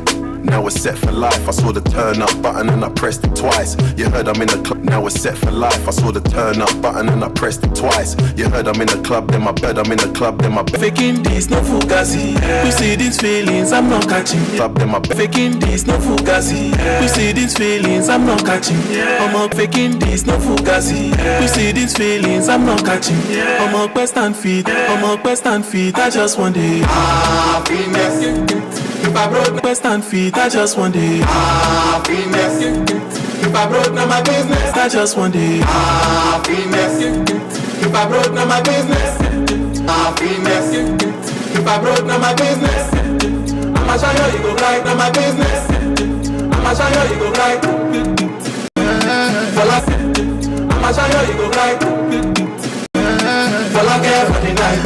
Now we're set for life. I saw the turn up button and I pressed it twice. You heard I'm in the club. Now we're set for life. I saw the turn up button and I pressed it twice. You heard I'm in the club, then my bed. I'm in the club, then my bed. Faking this, no fugazi. We see these feelings, I'm not catching. Club, then my bed. Faking this, no fugazi. We see these feelings, I'm not catching. I'm up faking this, no fugazi. We see these feelings, I'm not catching. I'm up best and feet. I just want the happiness. If I broke best and feet, I just want the happiness. If I broke now my business, I just want the happiness. If I broke now my business, happiness. If I broke now my business, I'ma show you go right now my business. I'ma show you go right. I'ma show you go right. Well I care for the night.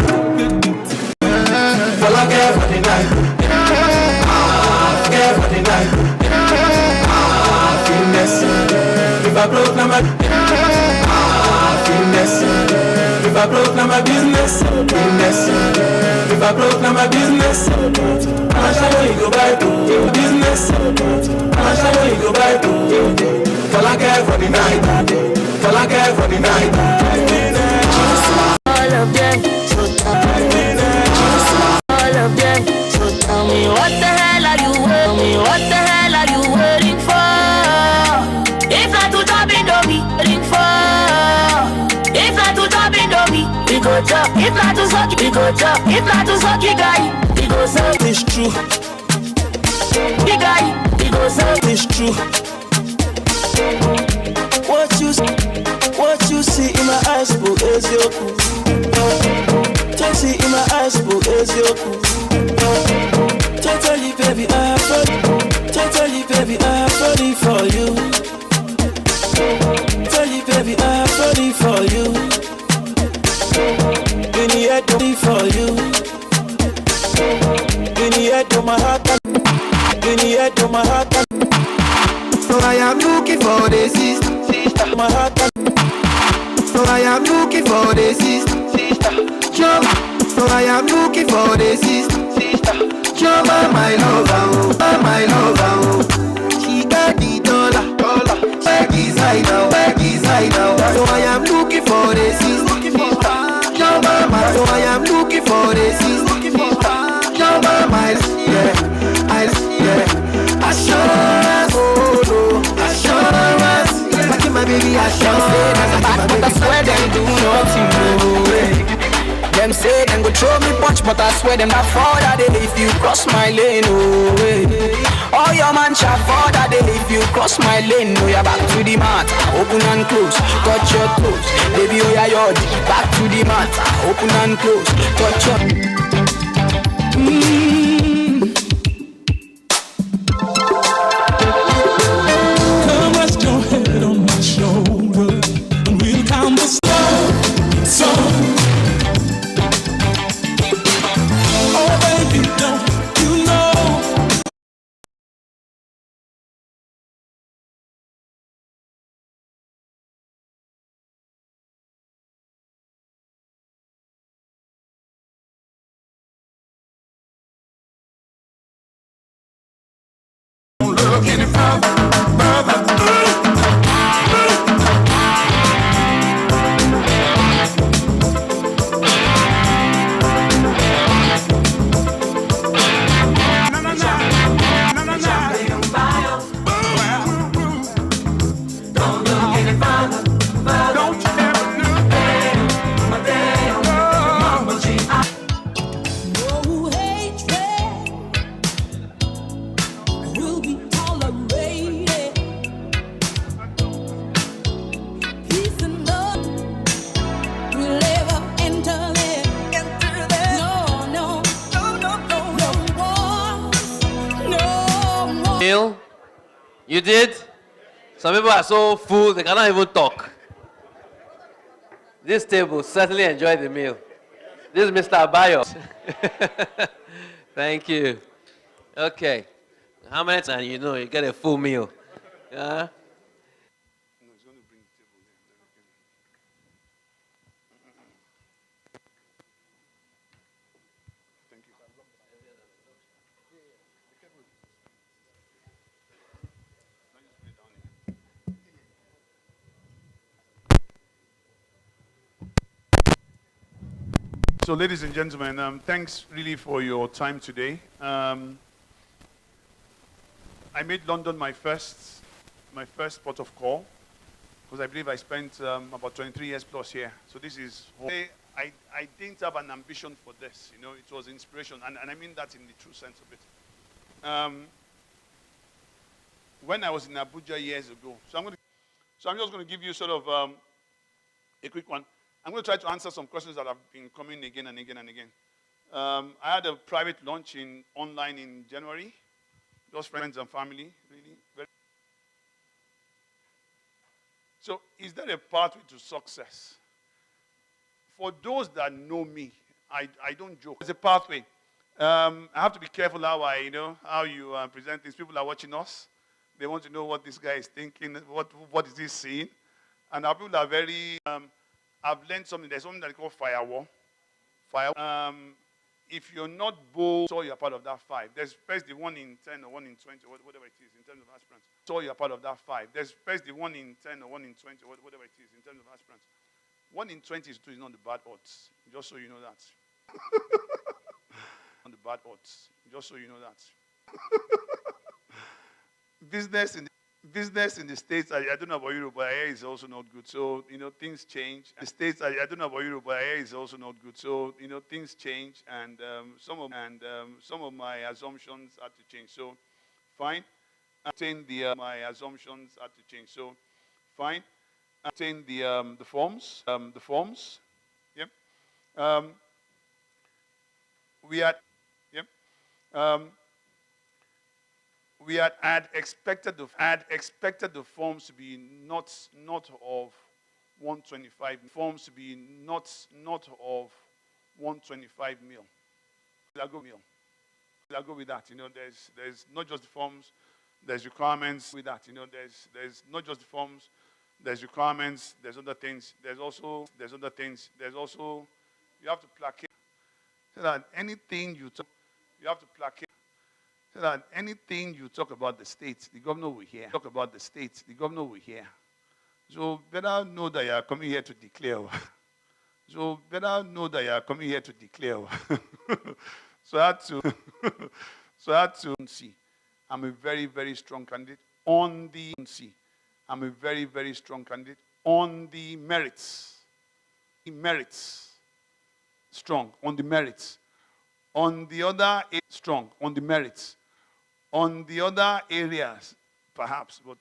Well I care for the night. Care for the night. Happiness. If I broke now my happiness. If I broke now my business. Happiness. If I broke now my business. I'ma show you go buy to business. I'ma show you go buy to. Well I care for the night. Well I care for the night. All of them, so all of them, so tell me what the hell are you waiting? What the hell are you waiting for? If not to drop it, don't be waiting for. If not to drop it, don't be. We go chop. If not to suck, we go chop. If not to suck, guy, we go suck. It's true. The guy, we go suck. It's true. What you see in my eyes, boo, is your cool. See in my eyes, boo, is your cool. Totally, baby, I have body for you. Totally, baby, I have body for you. In the head, body for you. In the head, of my heart. In the head, of my heart. So I am looking for the sister. My heart. So I am looking for the sister. Jump. So I am looking for the sister. Jump, my lover, oh, my lover, oh. She got the dollar. Where is I now? So I am looking for the sister. Jump, so I am looking for the sister. Jump, assurance, oh no, assurance. My baby, assurance. But I swear they do nothing, no way. Them say them go throw me punch, but I swear them not for that day if you cross my lane, oh way. Oh your man shall for that day if you cross my lane, no you're back to the mat, open and close, touch your toes, baby oh yeah you're back to the mat, open and close, touch your. look any further, Meal? You did? Some people are so full they cannot even talk. This table certainly enjoyed the meal. This is Mr. Abayo. Thank you. Okay. How many times you know you get a full meal? Yeah? So, ladies and gentlemen, thanks really for your time today. I made London my first port of call, because I believe I spent about 23 years plus here. So this is, I didn't have an ambition for this, you know, it was inspiration, and I mean that in the true sense of it. When I was in Abuja years ago, so I'm just going to give you sort of a quick one. I'm going to try to answer some questions that have been coming again and again and again. I had a private launch online in January. Just friends and family, really. So is there a pathway to success? For those that know me, I don't joke. There's a pathway. I have to be careful how you present things. People are watching us. They want to know what this guy is thinking, what is he seeing. And our people are very... I've learned something. There's something that they call firewall. If you're not bold, so you're part of that 5. There's first the 1 in 10 or 1 in 20, whatever it is in terms of aspirants. So you're part of that 5. There's first the 1 in 10 or 1 in 20, whatever it is in terms of aspirants. 1 in 20 is not the bad odds. Just so you know that. On the bad odds. Just so you know that. Business in the States, I don't know about Europe, but here is also not good. So, things change. The States, I don't know about Europe, but here is also not good. So, things change, and some of my assumptions had to change. So, fine. My assumptions had to change. So, fine. Obtain the forms. Yep. We had expected the forms to be not of 125 forms to be not of 125 mil. I'll go with that. There's not just the forms. There's requirements with that. There's not just the forms. There's requirements. There's other things. There's also you have to placate so that anything you talk, you have to placate. So that anything you talk about the states, the governor will hear. Talk about the states, the governor will hear. So better know that you are coming here to declare. So I had to see. I'm a very, very strong candidate on the merits. Strong on the merits. On the other, strong on the merits. On the other areas, perhaps, but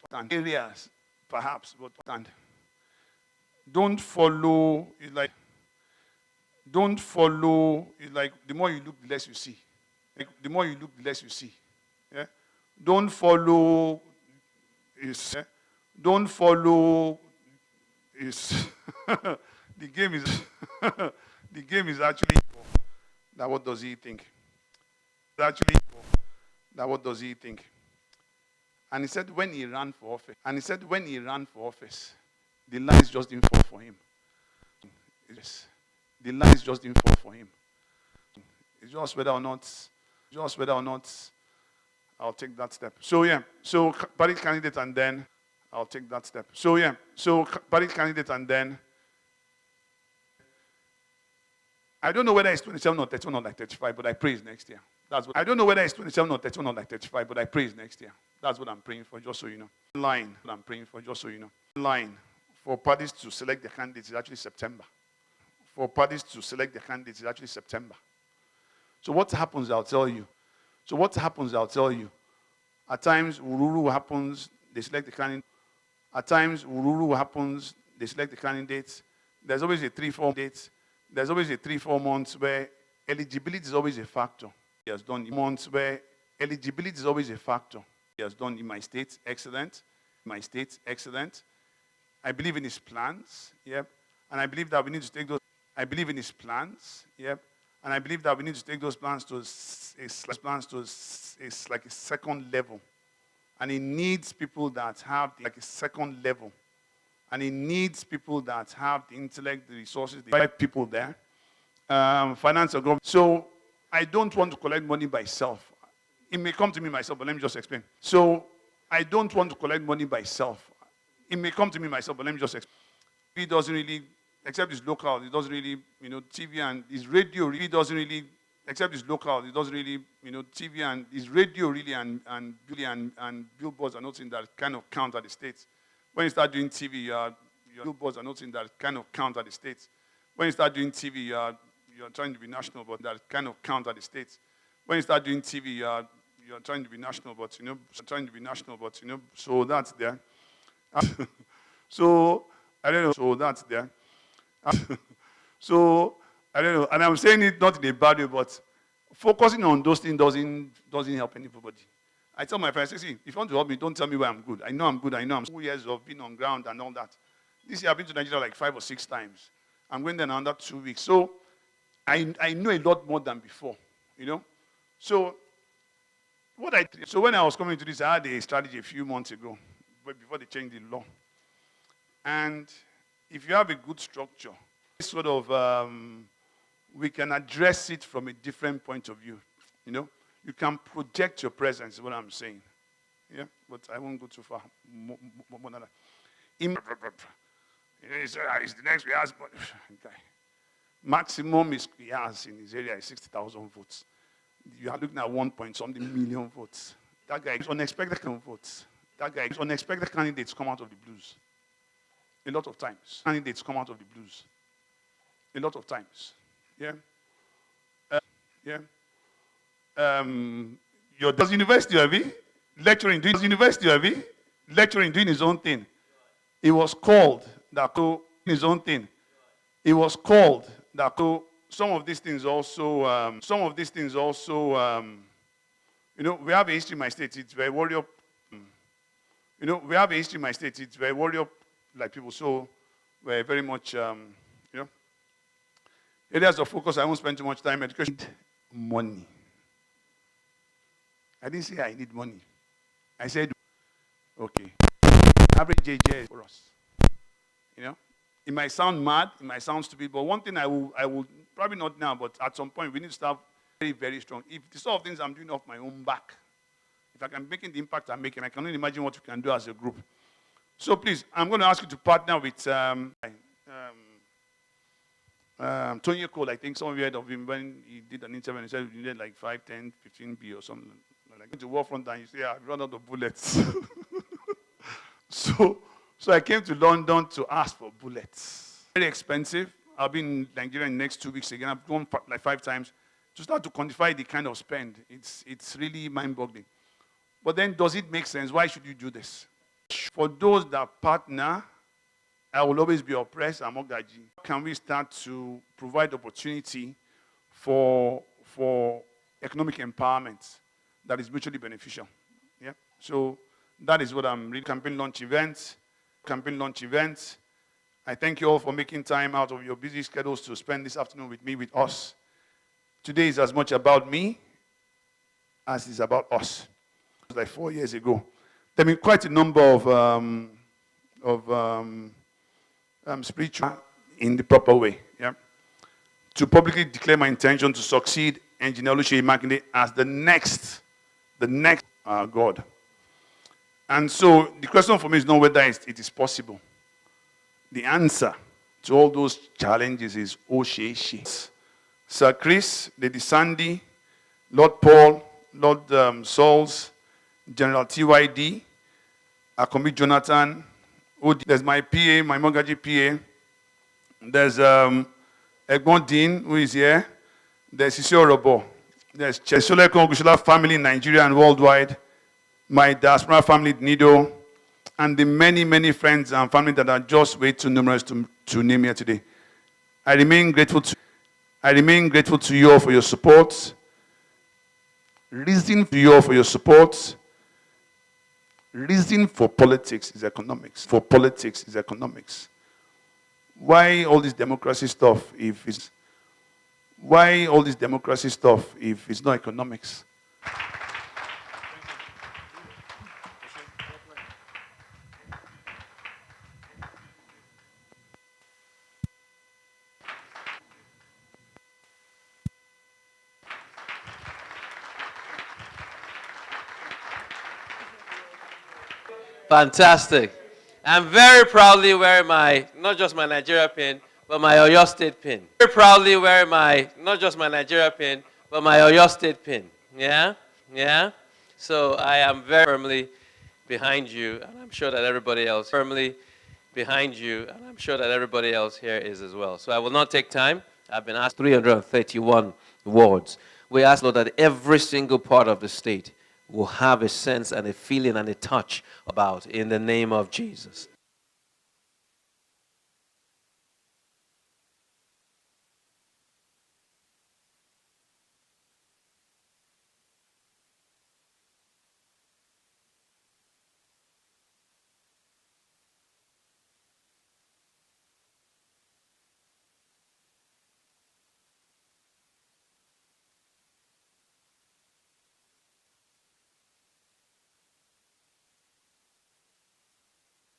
don't follow the more you look, the less you see. Yeah? Don't follow is the game is actually now what does he think? What does he think? And he said when he ran for office, the lines just didn't fall for him. Yes. The lines just didn't fall for him. It's just whether or not I'll take that step. So yeah, so party candidate and then I'll take that step. So yeah, so party candidate and then I don't know whether it's 27 or 31 or like 35, but I pray it's next year. That's what I don't know whether it's 27 or 31 or like 35, but I pray it's next year. That's what I'm praying for, just so you know. Line, what I'm praying for, just so you know. Line for parties to select their candidates is actually September. For parties to select their candidates is actually September. So what happens, I'll tell you. So what happens, I'll tell you. At times, Ururu happens, they select the candidate. At times, Ururu happens, they select the candidates. There's always a 3-4 dates. There's always a 3-4 months where eligibility is always a factor. He has done months where eligibility is always a factor. He has done in my state, excellent. My state, excellent. I believe in his plans, yep. And I believe that we need to take those. I believe in his plans, yep. And I believe that we need to take those plans to like a second level. And he needs people that have like a second level. And he needs people that have the intellect, the resources, the right people there. Finance or government. So I don't want to collect money by self. It may come to me myself, but let me just explain. So I don't want to collect money by self. It may come to me myself, but let me just explain. He doesn't really, except it's local, it doesn't really, TV and his radio really doesn't really, except it's local, it doesn't really, TV and his radio really and billboards are not things that kind of count at the States. When you start doing TV, your billboards are not things that kind of count at the States. When you start doing TV, you're trying to be national, but that kind of count at the States. When you start doing TV, you're trying to be national, but so that's there. So I don't know. So that's there. So I don't know. And I'm saying it not in a bad way, but focusing on those things doesn't help anybody. I tell my friends, see, if you want to help me, don't tell me where I'm good. I know I'm good. I know I'm 2 years of being on ground and all that. This year I've been to Nigeria like 5 or 6 times. I'm going there in another 2 weeks. So I know a lot more than before, So when I was coming to this, I had a strategy a few months ago, before they changed the law. And if you have a good structure, sort of, we can address it from a different point of view, You can project your presence, is what I'm saying. Yeah, but I won't go too far. More than that. It's the next we ask, but maximum he has in his area is 60,000 votes. You are looking at 1-point-something million votes. That guy is unexpected votes. That guy is unexpected candidates come out of the blues. A lot of times. Candidates come out of the blues. A lot of times. Yeah. Does university have lecturing doing his own thing. He was called that to his own thing. He was called that to some of these things also. We have a history in my state. It's very warrior. We have a history in my state. It's very warrior like people. So we're very much areas of focus. I won't spend too much time. Education, money. I didn't say I need money. I said, okay, average JJ for us. It might sound mad, it might sound stupid, but one thing I will probably not now, but at some point we need to start very, very strong. If the sort of things I'm doing off my own back, if I can make the impact I'm making, I can only imagine what we can do as a group. So please, I'm going to ask you to partner with Tony Cole. I think some of you heard of him when he did an interview and he said he needed like 5, 10, 15B or something. Like to war front and you say, I've run out of bullets. So I came to London to ask for bullets. Very expensive. I'll be in Nigeria in the next 2 weeks again. I've gone like 5 times to start to quantify the kind of spend. It's really mind-boggling. But then does it make sense? Why should you do this? For those that partner, I will always be oppressed. I'm Mogaji. Can we start to provide opportunity for economic empowerment that is mutually beneficial? Yeah. So that is what I'm reading. Campaign launch events. I thank you all for making time out of your busy schedules to spend this afternoon with me, with us. Today is as much about me as it's about us. It was like 4 years ago. There have been quite a number of spiritual in the proper way. Yeah. To publicly declare my intention to succeed Engineer Oluseyi Makinde as the next God. And so the question for me is not whether it is possible. The answer to all those challenges is Osheshi. Sir Chris, Lady Sandy, Lord Paul, Lord Sauls, General TYD, Akomi Jonathan, there's my PA, my Mogaji PA, there's Egbon Dean, who is here, there's Sisi Robo, there's Chesoleko Ogunsola family in Nigeria and worldwide, my Diaspora family, Nido, and the many, many friends and family that are just way too numerous to name here today. I remain grateful to you all for your support. Reason for you all for your support. Reason for politics is economics. For politics is economics. Why all this democracy stuff if it's not economics? Fantastic. I'm very proudly wearing not just my Nigeria pin, but my Oyo State pin. Very proudly wearing not just my Nigeria pin, but my Oyo State pin. Yeah? Yeah? So I am very firmly behind you, and I'm sure that everybody else here is as well. So I will not take time. I've been asked 331 words. We ask, Lord, that every single part of the state will have a sense and a feeling and a touch about in the name of Jesus.